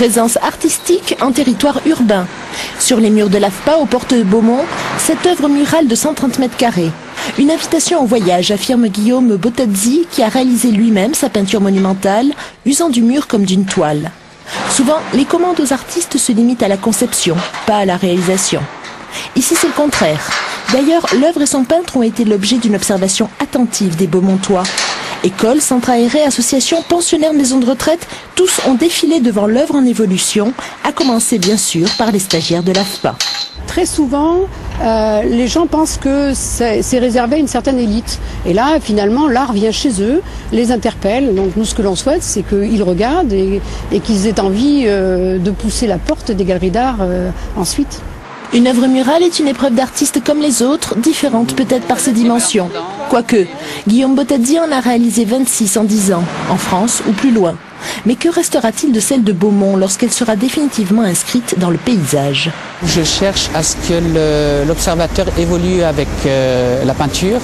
Présence artistique en territoire urbain. Sur les murs de l'AFPA aux portes de Beaumont, cette œuvre murale de 130 mètres carrés. Une invitation au voyage, affirme Guillaume Bottazzi, qui a réalisé lui-même sa peinture monumentale, usant du mur comme d'une toile. Souvent, les commandes aux artistes se limitent à la conception, pas à la réalisation. Ici, c'est le contraire. D'ailleurs, l'œuvre et son peintre ont été l'objet d'une observation attentive des Beaumontois. Écoles, centres aérés, associations, pensionnaires, maisons de retraite, tous ont défilé devant l'œuvre en évolution, à commencer bien sûr par les stagiaires de l'AFPA. Très souvent, les gens pensent que c'est réservé à une certaine élite. Et là, finalement, l'art vient chez eux, les interpelle. Donc nous, ce que l'on souhaite, c'est qu'ils regardent et qu'ils aient envie de pousser la porte des galeries d'art ensuite. Une œuvre murale est une épreuve d'artiste comme les autres, différente peut-être par ses dimensions. Quoique, Guillaume Bottazzi en a réalisé 26 en 10 ans, en France ou plus loin. Mais que restera-t-il de celle de Beaumont lorsqu'elle sera définitivement inscrite dans le paysage? Je cherche à ce que l'observateur évolue avec la peinture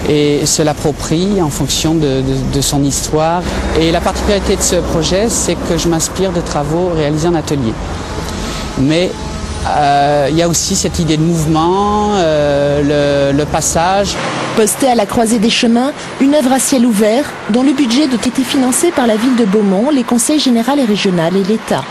et se l'approprie en fonction de son histoire. Et la particularité de ce projet, c'est que je m'inspire de travaux réalisés en atelier. Mais il y a aussi cette idée de mouvement, le passage. Postée à la croisée des chemins, une œuvre à ciel ouvert dont le budget doit être financé par la ville de Beaumont, les conseils généraux et régionaux et l'État.